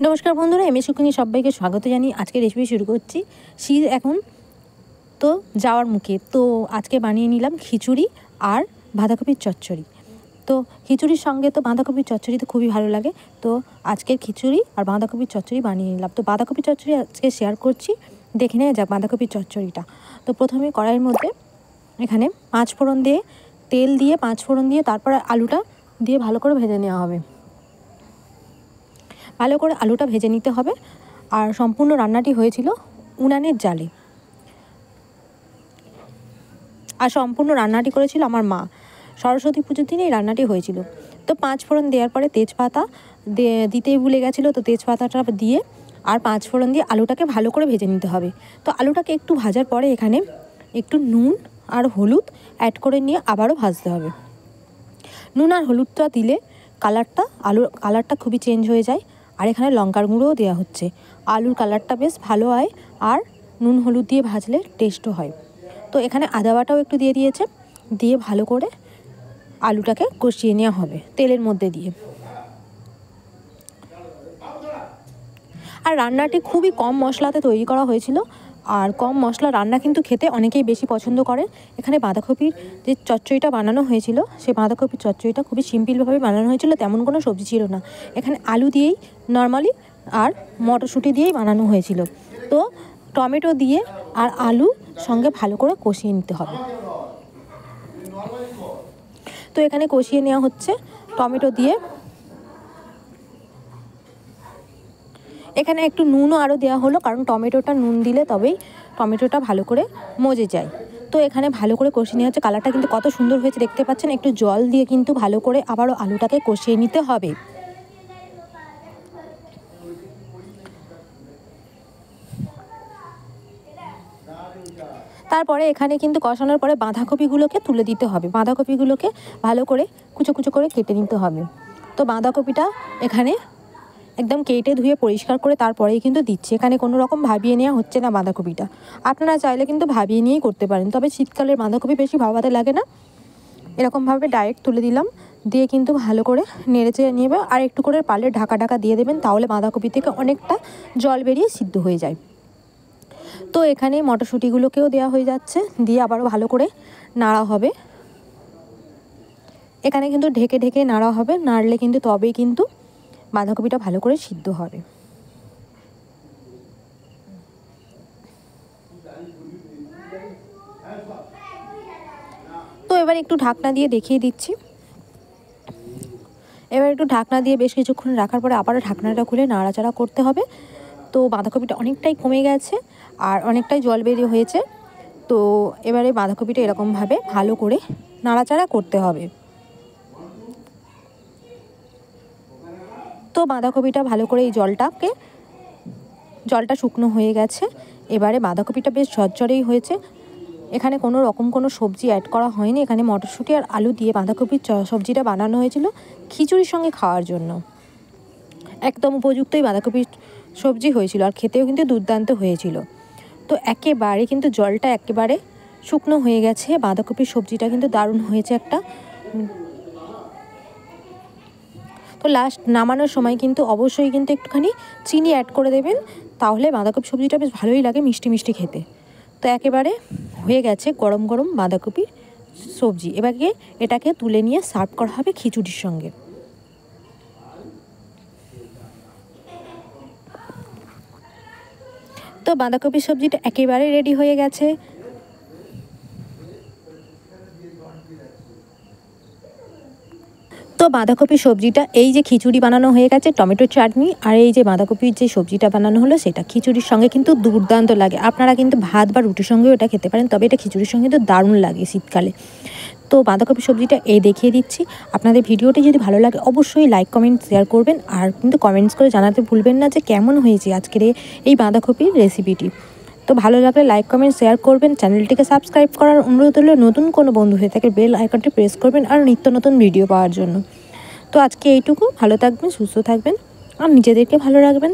নমস্কার বন্ধুরা, এমএস কুকিংয়ে সবাইকে স্বাগত জানিয়ে আজকে রেসিপি শুরু করছি। শীত এখন তো যাওয়ার মুখে, তো আজকে বানিয়ে নিলাম খিচুড়ি আর বাঁধাকপির চচ্চড়ি। তো খিচুড়ির সঙ্গে তো বাঁধাকপির চচ্চড়ি তো খুবই ভালো লাগে, তো আজকের খিচুড়ি আর বাঁধাকপির চচ্চড়ি বানিয়ে নিলাম। তো বাঁধাকপির চচ্চড়ি আজকে শেয়ার করছি, দেখে নেওয়া যাক বাঁধাকপির চচ্চড়িটা। তো প্রথমে কড়াইয়ের মধ্যে এখানে 5 ফোড়ন দিয়ে, তেল দিয়ে 5 ফোড়ন দিয়ে তারপরে আলুটা দিয়ে ভালো করে ভেজে নেওয়া হবে। ভালো করে আলুটা ভেজে নিতে হবে। আর সম্পূর্ণ রান্নাটি হয়েছিল উনানের জালে, আর সম্পূর্ণ রান্নাটি করেছিল আমার মা। সরস্বতী পুজোর দিনে এই রান্নাটি হয়েছিল। তো 5 ফোড়ন দেওয়ার পরে তেজপাতা দিতেই ভুলে গেছিলো, তো তেজপাতাটা দিয়ে আর 5 ফোড়ন দিয়ে আলুটাকে ভালো করে ভেজে নিতে হবে। তো আলুটাকে একটু ভাজার পরে এখানে একটু নুন আর হলুদ অ্যাড করে নিয়ে আবারও ভাজতে হবে। নুন আর হলুদটা দিলে আলুর কালারটা খুবই চেঞ্জ হয়ে যায়। আর এখানে লঙ্কার গুঁড়োও দেওয়া হচ্ছে, আলুর কালারটা বেশ ভালো হয় আর নুন হলুদ দিয়ে ভাজলে টেস্টও হয়। তো এখানে আদা বাটাও একটু দিয়ে দিয়েছে, দিয়ে ভালো করে আলুটাকে কষিয়ে নেওয়া হবে তেলের মধ্যে দিয়ে। আর রান্নাটি খুবই কম মশলাতে তৈরি করা হয়েছিল, আর কম মশলা রান্না কিন্তু খেতে অনেকেই বেশি পছন্দ করে। এখানে বাঁধাকপির যে চচ্চড়িটা বানানো হয়েছিল, সেই বাঁধাকপির চচ্চড়িটা খুবই সিম্পলভাবে বানানো হয়েছিল, তেমন কোনো সবজি ছিল না। এখানে আলু দিয়েই নর্মালি আর মটরশুঁটি দিয়েই বানানো হয়েছিল। তো টমেটো দিয়ে আর আলু সঙ্গে ভালো করে কষিয়ে নিতে হবে। তো এখানে কষিয়ে নেওয়া হচ্ছে টমেটো দিয়ে। এখানে একটু নুনও আরও দেওয়া হলো, কারণ টমেটোটা নুন দিলে তবেই টমেটোটা ভালো করে মজে যায়। তো এখানে ভালো করে কষিয়ে নেওয়া হচ্ছে। কালারটা কিন্তু কত সুন্দর হয়েছে দেখতে পাচ্ছেন। একটু জল দিয়ে কিন্তু ভালো করে আবারও আলুটাকে কষিয়ে নিতে হবে। তারপরে এখানে কিন্তু কষানোর পরে বাঁধাকপিগুলোকে তুলে দিতে হবে। বাঁধাকপিগুলোকে ভালো করে কুচো কুচো করে কেটে নিতে হবে। তো বাঁধাকপিটা এখানে একদম কেটে ধুয়ে পরিষ্কার করে তারপরেই কিন্তু দিচ্ছি। এখানে কোনো রকম ভাবিয়ে নেওয়া হচ্ছে না বাঁধাকপিটা। আপনারা চাইলে কিন্তু ভাবিয়ে নিয়েই করতে পারেন, তবে শীতকালের বাঁধাকপি বেশি ভাবাতে লাগে না। এরকমভাবে ডাইরেক্ট তুলে দিলাম, দিয়ে কিন্তু ভালো করে নেড়ে চেড়ে নেবে। আর একটু করে পারলে ঢাকা দিয়ে দেবেন, তাহলে বাঁধাকপি থেকে অনেকটা জল বেরিয়ে সিদ্ধ হয়ে যায়। তো এখানে মটরশুঁটিগুলোকেও দেওয়া হয়ে যাচ্ছে, দিয়ে আবারও ভালো করে নাড়া হবে। এখানে কিন্তু ঢেকে ঢেকে নাড়া হবে, নাড়লে কিন্তু তবেই কিন্তু বাঁধাকপিটা ভালো করে সিদ্ধ হবে। তো এবার একটু ঢাকনা দিয়ে দেখিয়ে দিচ্ছি। এবার একটু ঢাকনা দিয়ে বেশ কিছুক্ষণ রাখার পরে আবারও ঢাকনাটা খুলে নাড়াচাড়া করতে হবে। তো বাঁধাকপিটা অনেকটাই কমে গেছে আর অনেকটাই জল বেরিয়ে হয়েছে। তো এবারে বাঁধাকপিটা এরকমভাবে ভালো করে নাড়াচাড়া করতে হবে। তো বাঁধাকপিটা ভালো করে এই জলটা শুকনো হয়ে গেছে। এবারে বাঁধাকপিটা বেশ ঝরঝরেই হয়েছে। এখানে কোনো রকম কোনো সবজি অ্যাড করা হয়নি। এখানে মটরশুঁটি আর আলু দিয়ে বাঁধাকপির সবজিটা বানানো হয়েছিল খিচুড়ির সঙ্গে খাওয়ার জন্য। একদম উপযুক্তই বাঁধাকপির সবজি হয়েছিল, আর খেতেও কিন্তু দুর্দান্ত হয়েছিল। তো একেবারে কিন্তু জলটা একেবারে শুকনো হয়ে গেছে। বাঁধাকপির সবজিটা কিন্তু দারুণ হয়েছে একটা। তো লাস্ট নামানোর সময় কিন্তু অবশ্যই কিন্তু একটুখানি চিনি অ্যাড করে দেবেন, তাহলে বাঁধাকপি সবজিটা বেশ ভালোই লাগে মিষ্টি মিষ্টি খেতে। তো একেবারে হয়ে গেছে গরম গরম বাঁধাকপির সবজি। এবারে এটাকে তুলে নিয়ে সার্ভ করা হবে খিচুড়ির সঙ্গে। তো বাঁধাকপির সবজিটা একেবারে রেডি হয়ে গেছে। তো বাঁধাকপির সবজিটা এই যে খিচুড়ি বানানো হয়ে গেছে, টমেটোর চাটনি আর এই যে বাঁধাকপির যে সবজিটা বানানো হলো, সেটা খিচুড়ির সঙ্গে কিন্তু দুর্দান্ত লাগে। আপনারা কিন্তু ভাত বা রুটির সঙ্গেও এটা খেতে পারেন, তবে এটা খিচুড়ির সঙ্গে কিন্তু দারুণ লাগে শীতকালে। তো বাঁধাকপির সবজিটা দেখিয়ে দিচ্ছি। আপনাদের ভিডিওটি যদি ভালো লাগে অবশ্যই লাইক কমেন্ট শেয়ার করবেন, আর কিন্তু কমেন্টস করে জানাতে ভুলবেন না যে কেমন হয়েছে আজকের এই বাঁধাকপির রেসিপিটি। তো ভালো লাগলে লাইক কমেন্ট শেয়ার করবেন, চ্যানেলটিকে সাবস্ক্রাইব করার অনুরোধ হলো। নতুন কোনো বন্ধু হয়ে থাকে বেল আইকনটি প্রেস করবেন আর নিত্য নতুন ভিডিও পাওয়ার জন্য। তো আজকে এইটুকু। ভালো থাকবেন, সুস্থ থাকবেন আর নিজেদেরকে ভালো রাখবেন।